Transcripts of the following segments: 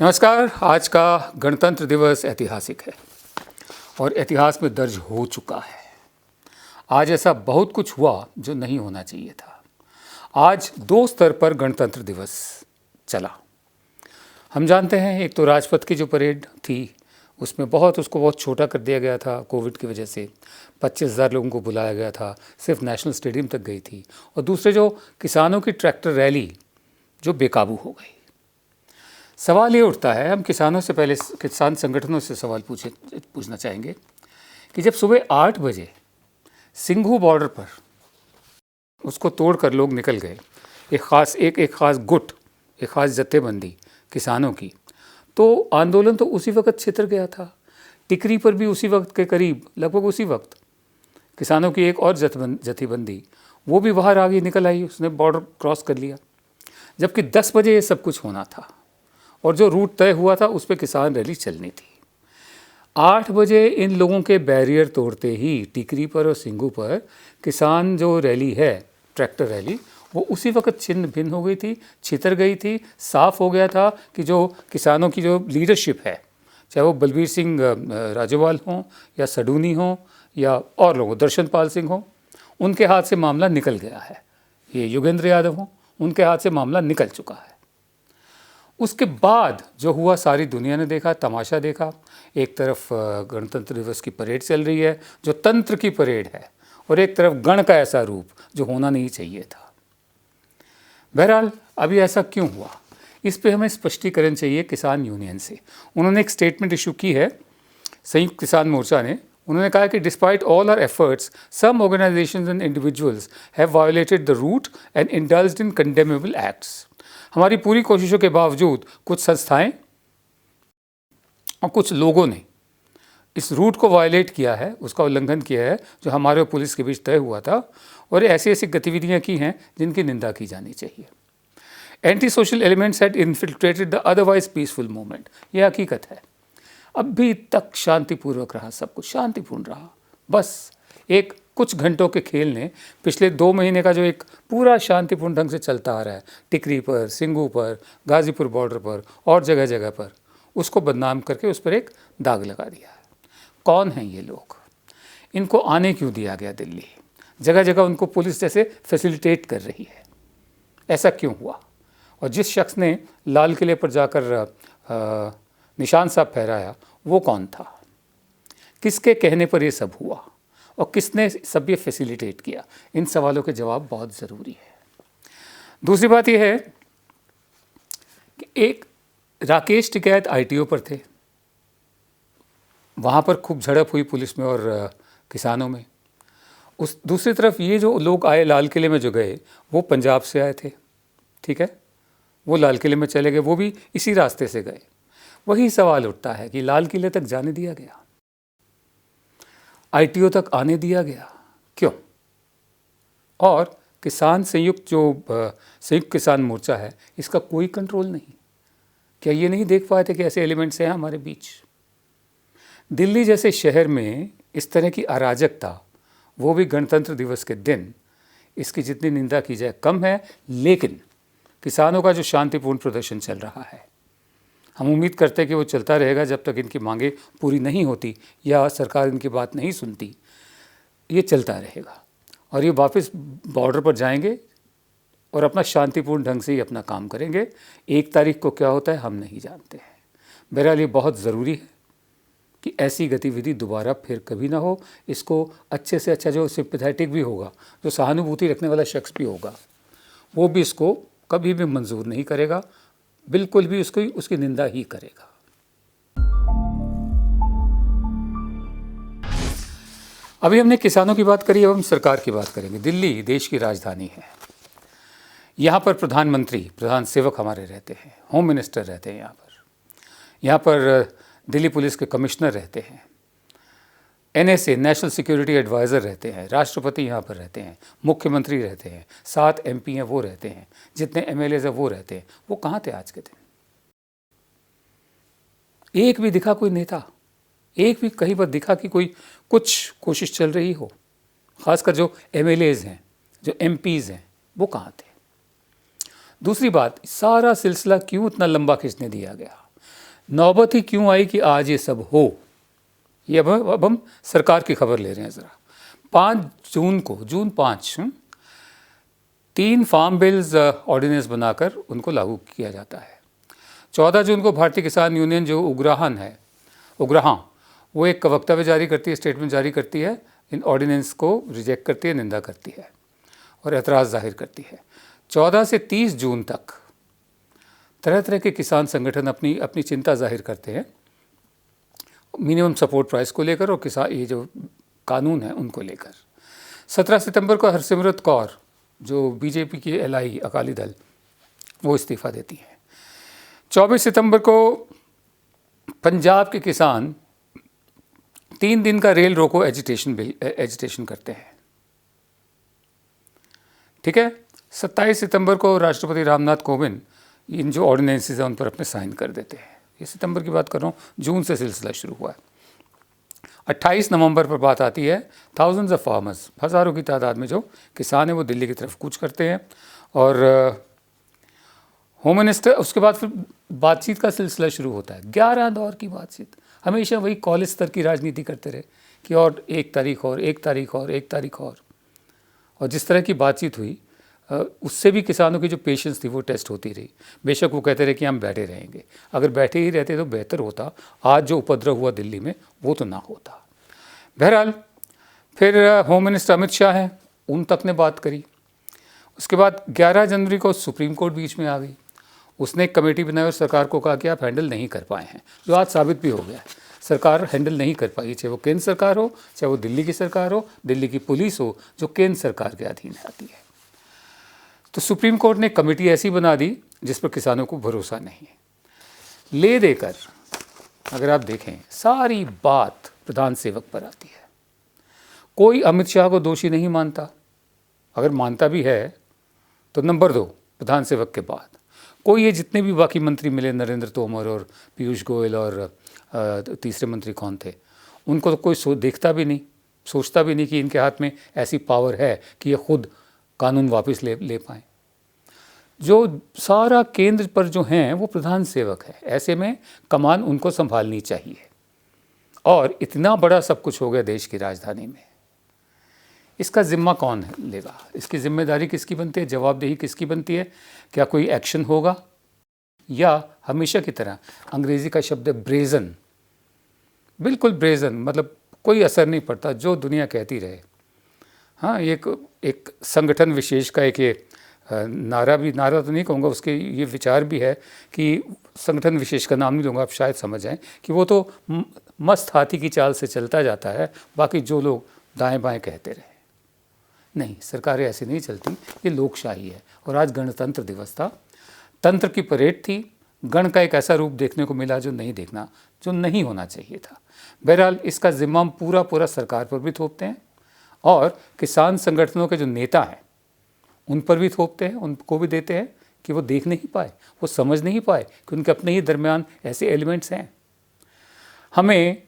नमस्कार। आज का गणतंत्र दिवस ऐतिहासिक है और इतिहास में दर्ज हो चुका है। आज ऐसा बहुत कुछ हुआ जो नहीं होना चाहिए था। आज दो स्तर पर गणतंत्र दिवस चला। हम जानते हैं, एक तो राजपथ की जो परेड थी उसमें उसको बहुत छोटा कर दिया गया था कोविड की वजह से। 25,000 लोगों को बुलाया गया था, सिर्फ नेशनल स्टेडियम तक गई थी। और दूसरे जो किसानों की ट्रैक्टर रैली जो बेकाबू हो गई। सवाल ये उठता है, हम किसानों से पहले किसान संगठनों से सवाल पूछना चाहेंगे कि जब सुबह 8 बजे सिंघू बॉर्डर पर उसको तोड़कर लोग निकल गए, एक ख़ास गुट, एक ख़ास जत्थेबंदी किसानों की, तो आंदोलन तो उसी वक्त छितर गया था। टिकरी पर भी उसी वक्त के करीब, लगभग उसी वक्त किसानों की एक और जत्थेबंदी वो भी बाहर आगे निकल आई, उसने बॉर्डर क्रॉस कर लिया। जबकि 10 बजे ये सब कुछ होना था और जो रूट तय हुआ था उस पर किसान रैली चलनी थी। 8 बजे इन लोगों के बैरियर तोड़ते ही टिकरी पर और सिंघू पर किसान जो रैली है, ट्रैक्टर रैली, वो उसी वक्त छिन्न भिन्न हो गई थी, छितर गई थी। साफ हो गया था कि जो किसानों की जो लीडरशिप है, चाहे वो बलबीर सिंह राजोवाल हों या सडूनी हों या और लोगों, दर्शनपाल सिंह हों, उनके हाथ से मामला निकल गया है। ये योगेंद्र यादव हों, उनके हाथ से मामला निकल चुका है। उसके बाद जो हुआ सारी दुनिया ने देखा, तमाशा देखा। एक तरफ गणतंत्र दिवस की परेड चल रही है जो तंत्र की परेड है, और एक तरफ गण का ऐसा रूप जो होना नहीं चाहिए था। बहरहाल अभी ऐसा क्यों हुआ, इस पे हमें स्पष्टीकरण चाहिए किसान यूनियन से। उन्होंने एक स्टेटमेंट इशू की है, संयुक्त किसान मोर्चा ने। उन्होंने कहा कि despite all our efforts some organisations and individuals have violated the route and indulged in condemnable acts. हमारी पूरी कोशिशों के बावजूद कुछ संस्थाएं और कुछ लोगों ने इस रूट को वायलेट किया है, उसका उल्लंघन किया है जो हमारे और पुलिस के बीच तय हुआ था, और ऐसी ऐसी गतिविधियां की हैं जिनकी निंदा की जानी चाहिए। Anti social elements had infiltrated the otherwise peaceful movement. यह हकीकत है। अभी तक शांतिपूर्वक रहा, सब कुछ शांतिपूर्ण रहा। बस एक कुछ घंटों के खेल ने पिछले 2 महीने का जो एक पूरा शांतिपूर्ण ढंग से चलता आ रहा है, टिकरी पर, सिंघू पर, गाजीपुर बॉर्डर पर और जगह जगह पर, उसको बदनाम करके उस पर एक दाग लगा दिया है। कौन हैं ये लोग? इनको आने क्यों दिया गया दिल्ली? जगह जगह उनको पुलिस जैसे फैसिलिटेट कर रही है। ऐसा क्यों हुआ? और जिस शख्स ने लाल किले पर जाकर निशान साहब फहराया वो कौन था? किसके कहने पर ये सब हुआ और किसने सब ये फैसिलिटेट किया? इन सवालों के जवाब बहुत ज़रूरी है। दूसरी बात यह है कि एक राकेश टिकैत ITO पर थे, वहाँ पर खूब झड़प हुई पुलिस में और किसानों में। उस दूसरी तरफ ये जो लोग आए लाल किले में, जो गए वो पंजाब से आए थे, ठीक है, वो लाल किले में चले गए, वो भी इसी रास्ते से गए। वही सवाल उठता है कि लाल किले तक जाने दिया गया, ITO तक आने दिया गया, क्यों? और किसान संयुक्त किसान मोर्चा है, इसका कोई कंट्रोल नहीं। क्या ये नहीं देख पाए थे कि ऐसे एलिमेंट्स हैं हमारे बीच? दिल्ली जैसे शहर में इस तरह की अराजकता, वो भी गणतंत्र दिवस के दिन, इसकी जितनी निंदा की जाए कम है। लेकिन किसानों का जो शांतिपूर्ण प्रदर्शन चल रहा है, हम उम्मीद करते हैं कि वो चलता रहेगा जब तक इनकी मांगें पूरी नहीं होती या सरकार इनकी बात नहीं सुनती। ये चलता रहेगा और ये वापस बॉर्डर पर जाएंगे और अपना शांतिपूर्ण ढंग से ही अपना काम करेंगे। 1 तारीख को क्या होता है हम नहीं जानते हैं। बहरहाल ये बहुत ज़रूरी है कि ऐसी गतिविधि दोबारा फिर कभी ना हो। इसको अच्छे से अच्छा, जो सिंपैथेटिक भी होगा, जो सहानुभूति रखने वाला शख्स भी होगा, वो भी इसको कभी भी मंजूर नहीं करेगा, बिल्कुल भी उसकी निंदा ही करेगा। अभी हमने किसानों की बात करी, अब हम सरकार की बात करेंगे। दिल्ली देश की राजधानी है। यहाँ पर प्रधान सेवक हमारे रहते हैं, होम मिनिस्टर रहते हैं यहाँ पर दिल्ली पुलिस के कमिश्नर रहते हैं, NSA नेशनल सिक्योरिटी एडवाइज़र रहते हैं, राष्ट्रपति यहाँ पर रहते हैं, मुख्यमंत्री रहते हैं, 7 MP हैं वो रहते हैं, जितने MLAs हैं वो रहते हैं। वो कहाँ थे आज के दिन? एक भी दिखा कोई नेता? एक भी कहीं पर दिखा कि कोई कुछ कोशिश चल रही हो? खासकर जो MLAs हैं, जो MPs हैं, वो कहाँ थे? दूसरी बात, सारा सिलसिला क्यों इतना लंबा खींचने दिया गया? नौबत ही क्यों आई कि आज ये सब हो। ये अब हम सरकार की खबर ले रहे हैं ज़रा। 5 जून को, जून 5, 3 फार्म बिल्स ऑर्डिनेंस बनाकर उनको लागू किया जाता है। 14 जून को भारतीय किसान यूनियन जो उग्रहां, वो एक वक्तव्य जारी करती है, स्टेटमेंट जारी करती है, इन ऑर्डिनेंस को रिजेक्ट करती है, निंदा करती है और एतराज़ जाहिर करती है। 14 से 30 जून तक तरह तरह के किसान संगठन अपनी अपनी चिंता जाहिर करते हैं मिनिमम सपोर्ट प्राइस को लेकर और किसान ये जो कानून है उनको लेकर। 17 सितंबर को हरसिमरत कौर जो बीजेपी की एलआई अकाली दल, वो इस्तीफ़ा देती हैं। 24 सितंबर को पंजाब के किसान 3 दिन का रेल रोको एजिटेशन करते हैं। ठीक है। 27 सितंबर को राष्ट्रपति रामनाथ कोविंद इन जो ऑर्डिनेंसेस हैं उन पर अपने साइन कर देते हैं। ये सितंबर की बात कर रहा हूँ, जून से सिलसिला शुरू हुआ है। 28 नवंबर पर बात आती है, थाउजेंड्स ऑफ फार्मर्स, हज़ारों की तादाद में जो किसान हैं वो दिल्ली की तरफ कूच करते हैं और होम मिनिस्टर, उसके बाद फिर बातचीत का सिलसिला शुरू होता है। 11 दौर की बातचीत, हमेशा वही कॉलेज स्तर की राजनीति करते रहे कि और 1 तारीख और 1 तारीख और 1 तारीख और जिस तरह की बातचीत हुई उससे भी किसानों की जो पेशेंस थी वो टेस्ट होती रही। बेशक वो कहते रहे कि हम बैठे रहेंगे, अगर बैठे ही रहते तो बेहतर होता, आज जो उपद्रव हुआ दिल्ली में वो तो ना होता। बहरहाल फिर होम मिनिस्टर अमित शाह हैं, उन तक ने बात करी। उसके बाद 11 जनवरी को सुप्रीम कोर्ट बीच में आ गई, उसने एक कमेटी बनाई और सरकार को कहा कि आप हैंडल नहीं कर पाए हैं, जो आज साबित भी हो गया। सरकार हैंडल नहीं कर पाई, चाहे वो केंद्र सरकार हो, चाहे वो दिल्ली की सरकार हो, दिल्ली की पुलिस हो जो केंद्र सरकार के अधीन आती है। तो सुप्रीम कोर्ट ने कमेटी ऐसी बना दी जिस पर किसानों को भरोसा नहीं है। ले देकर अगर आप देखें सारी बात प्रधान सेवक पर आती है। कोई अमित शाह को दोषी नहीं मानता, अगर मानता भी है तो नंबर 2 प्रधान सेवक के बाद। कोई ये जितने भी बाकी मंत्री मिले, नरेंद्र तोमर और पीयूष गोयल और तीसरे मंत्री कौन थे, उनको तो कोई देखता भी नहीं, सोचता भी नहीं कि इनके हाथ में ऐसी पावर है कि ये खुद कानून वापस ले पाएँ। जो सारा केंद्र पर जो हैं वो प्रधान सेवक है, ऐसे में कमान उनको संभालनी चाहिए। और इतना बड़ा सब कुछ हो गया देश की राजधानी में, इसका ज़िम्मा कौन लेगा? इसकी जिम्मेदारी किसकी बनती है? जवाबदेही किसकी बनती है? क्या कोई एक्शन होगा या हमेशा की तरह, अंग्रेज़ी का शब्द है ब्रेजन, बिल्कुल ब्रेजन, मतलब कोई असर नहीं पड़ता, जो दुनिया कहती रहे। हाँ, एक संगठन विशेष का एक ये नारा तो नहीं कहूँगा, उसके ये विचार भी है कि संगठन विशेष का नाम नहीं लूँगा, आप शायद समझ जाएं कि वो तो मस्त हाथी की चाल से चलता जाता है, बाकी जो लोग दाएं बाएं कहते रहे। नहीं, सरकारें ऐसी नहीं चलती, ये लोकशाही है। और आज गणतंत्र दिवस था, तंत्र की परेड थी, गण का एक ऐसा रूप देखने को मिला जो नहीं होना चाहिए था। बहरहाल इसका जिम्मा हम पूरा सरकार पर भी थोपते हैं और किसान संगठनों के जो नेता हैं उन पर भी थोपते हैं, उनको भी देते हैं कि वो देख नहीं पाए, वो समझ नहीं पाए कि उनके अपने ही दरमियान ऐसे एलिमेंट्स हैं। हमें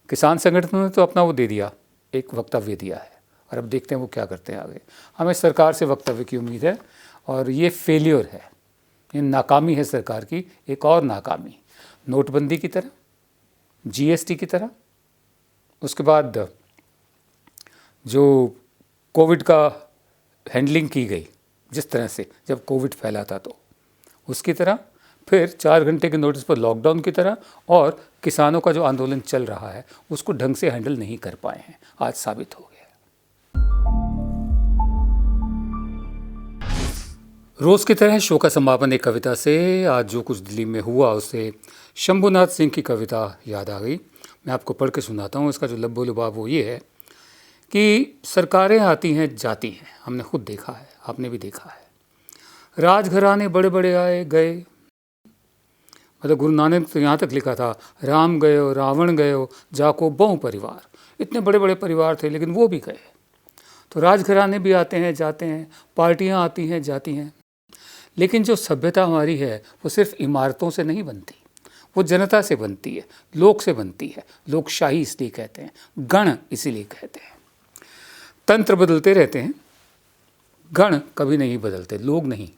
किसान संगठनों ने तो अपना वो दे दिया, एक वक्तव्य दिया है, और अब देखते हैं वो क्या करते हैं आगे। हमें सरकार से वक्तव्य की उम्मीद है और ये फेलियर है, ये नाकामी है सरकार की, एक और नाकामी, नोटबंदी की तरह, जीएसटी की तरह। उसके बाद जो कोविड का हैंडलिंग की गई जिस तरह से, जब कोविड फैला था तो उसकी तरह, फिर 4 घंटे के नोटिस पर लॉकडाउन की तरह, और किसानों का जो आंदोलन चल रहा है उसको ढंग से हैंडल नहीं कर पाए हैं, आज साबित हो गया। रोज़ की तरह शो का समापन एक कविता से। आज जो कुछ दिल्ली में हुआ उससे शंभुनाथ सिंह की कविता याद आ गई, मैं आपको पढ़ के सुनाता हूँ। इसका जो लब्बो लुबाब वो ये है कि सरकारें आती हैं जाती हैं, हमने खुद देखा है, आपने भी देखा है। राजघराने बड़े बड़े आए गए, मतलब गुरु नानक तो यहाँ तक लिखा था, राम गयो रावण गयो जाको बहु परिवार, इतने बड़े बड़े परिवार थे लेकिन वो भी गए। तो राजघराने भी आते हैं जाते हैं, पार्टियाँ आती हैं जाती हैं, लेकिन जो सभ्यता हमारी है वो सिर्फ इमारतों से नहीं बनती, वो जनता से बनती है, लोक से बनती है। लोकशाही इसलिए कहते हैं, गण इसीलिए कहते हैं। तंत्र बदलते रहते हैं, गण कभी नहीं बदलते, लोग नहीं।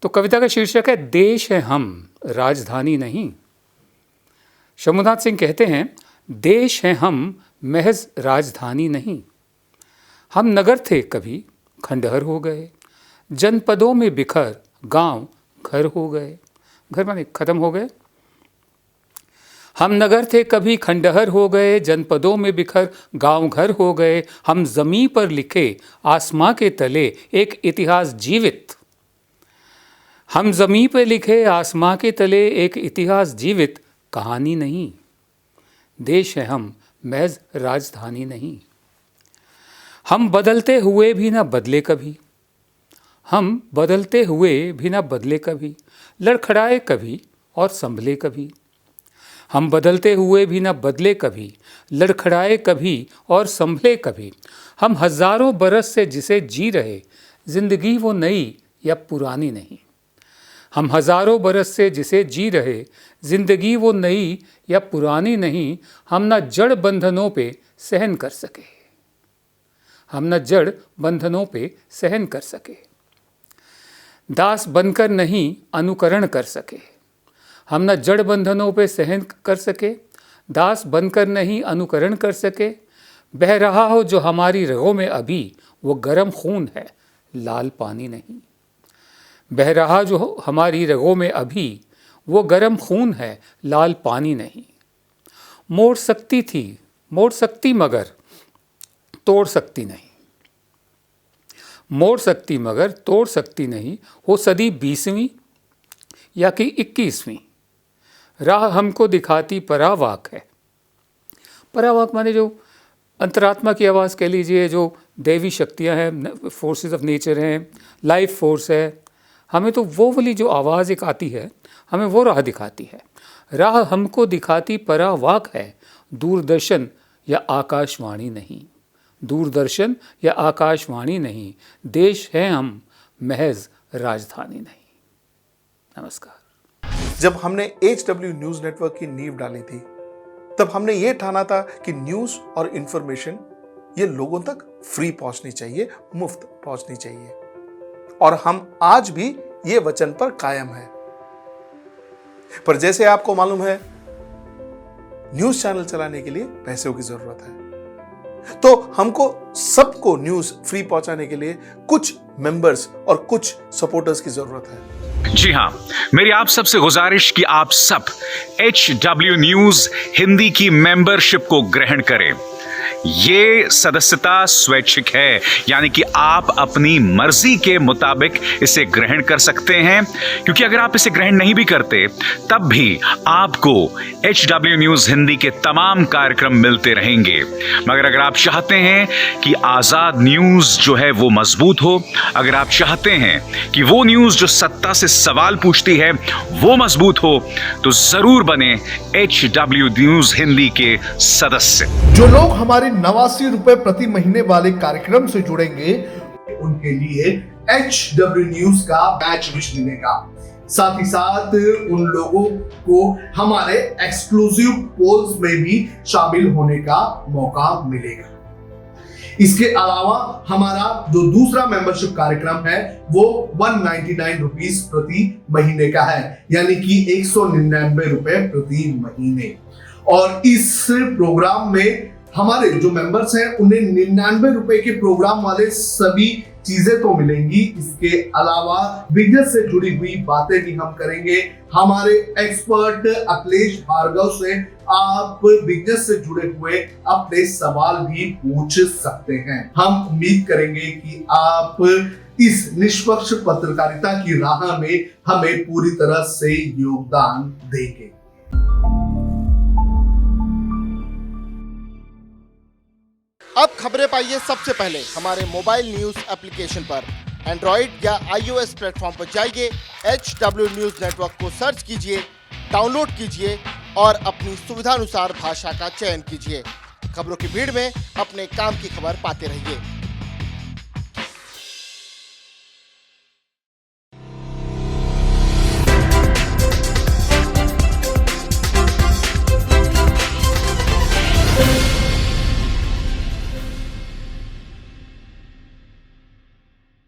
तो कविता का शीर्षक है देश है हम, राजधानी नहीं। शंभुनाथ सिंह कहते हैं, देश हैं हम महज राजधानी नहीं, हम नगर थे कभी खंडहर हो गए, जनपदों में बिखर गांव घर हो गए। घर माने खत्म हो गए। हम नगर थे कभी खंडहर हो गए, जनपदों में बिखर गांव घर हो गए। हम जमीन पर लिखे आसमां के तले एक इतिहास जीवित, हम जमीन पर लिखे आसमां के तले एक इतिहास जीवित, कहानी नहीं। देश है हम महज राजधानी नहीं। हम बदलते हुए भी ना बदले कभी, हम बदलते हुए भी ना बदले कभी, लड़खड़ाए कभी और संभले कभी। हम बदलते हुए भी ना बदले कभी, लड़खड़ाए कभी और संभले कभी। हम हजारों बरस से जिसे जी रहे, जिंदगी वो नई या पुरानी नहीं। हम हजारों बरस से जिसे जी रहे, जिंदगी वो नई या पुरानी नहीं। हम ना जड़ बंधनों पे सहन कर सके, हम न जड़ बंधनों पे सहन कर सके। दास बनकर नहीं अनुकरण कर सके, हम न जड़ बंधनों पे सहन कर सके। दास बनकर नहीं अनुकरण कर सके। बह रहा हो जो हमारी रगों में अभी, वो गर्म खून है लाल पानी नहीं। बह रहा जो हमारी रगों में अभी, वो गर्म खून है लाल पानी नहीं। मोड़ सकती थी, मोड़ सकती मगर तोड़ सकती नहीं। मोड़ सकती मगर तोड़ सकती नहीं। हो सदी 20वीं या कि 21वीं, राह हमको दिखाती परावाक है। परावाक माने जो अंतरात्मा की आवाज़ कह लीजिए, जो दैवी शक्तियाँ हैं, फोर्सेस ऑफ नेचर हैं, लाइफ फोर्स है। हमें तो वो वाली जो आवाज़ एक आती है, हमें वो राह दिखाती है। राह हमको दिखाती परावाक है, दूरदर्शन या आकाशवाणी नहीं। दूरदर्शन या आकाशवाणी नहीं। देश है हम महज राजधानी नहीं। नमस्कार। जब हमने HW न्यूज नेटवर्क की नींव डाली थी, तब हमने ये ठाना था कि न्यूज और इंफॉर्मेशन ये लोगों तक फ्री पहुंचनी चाहिए, मुफ्त पहुंचनी चाहिए। और हम आज भी ये वचन पर कायम हैं। पर जैसे आपको मालूम है, न्यूज चैनल चलाने के लिए पैसों की जरूरत है। तो हमको सबको न्यूज फ्री पहुंचाने के लिए कुछ मेंबर्स और कुछ सपोर्टर्स की जरूरत है। जी हां, मेरी आप सबसे गुजारिश कि आप सब HW न्यूज हिंदी की मेंबरशिप को ग्रहण करें। ये सदस्यता स्वैच्छिक है, यानी कि आप अपनी मर्जी के मुताबिक इसे ग्रहण कर सकते हैं। क्योंकि अगर आप इसे ग्रहण नहीं भी करते, तब भी आपको HW न्यूज हिंदी के तमाम कार्यक्रम मिलते रहेंगे। मगर अगर आप चाहते हैं कि आजाद न्यूज जो है वो मजबूत हो, अगर आप चाहते हैं कि वो न्यूज जो सत्ता से सवाल पूछती है वो मजबूत हो, तो जरूर बने HW न्यूज हिंदी के सदस्य। जो लोग हमारे 89 रुपए प्रति महीने वाले कार्यक्रम से जुड़ेंगे, उनके लिए HW न्यूज का बैच विश मिलेगा। साथ ही साथ उन लोगों को हमारे एक्सक्लूसिव पोल्स में भी शामिल होने का मौका मिलेगा। इसके अलावा हमारा जो दूसरा मेंबरशिप कार्यक्रम है वो 199 रुपीस प्रति महीने का है, यानी कि 199 रुपए प्रति महीने। और इस प्रोग्राम में हमारे जो मेंबर्स हैं उन्हें 99 रुपए के प्रोग्राम वाले सभी चीजें तो मिलेंगी। इसके अलावा बिजनेस से जुड़ी हुई बातें भी हम करेंगे। हमारे एक्सपर्ट अखिलेश भार्गव से आप बिजनेस से जुड़े हुए अपने सवाल भी पूछ सकते हैं। हम उम्मीद करेंगे कि आप इस निष्पक्ष पत्रकारिता की राह में हमें पूरी तरह से योगदान देंगे। अब खबरें पाइए सबसे पहले हमारे मोबाइल न्यूज एप्लीकेशन पर। एंड्रॉइड या iOS प्लेटफॉर्म पर जाइए, HW न्यूज नेटवर्क को सर्च कीजिए, डाउनलोड कीजिए और अपनी सुविधानुसार भाषा का चयन कीजिए। खबरों की भीड़ में अपने काम की खबर पाते रहिए।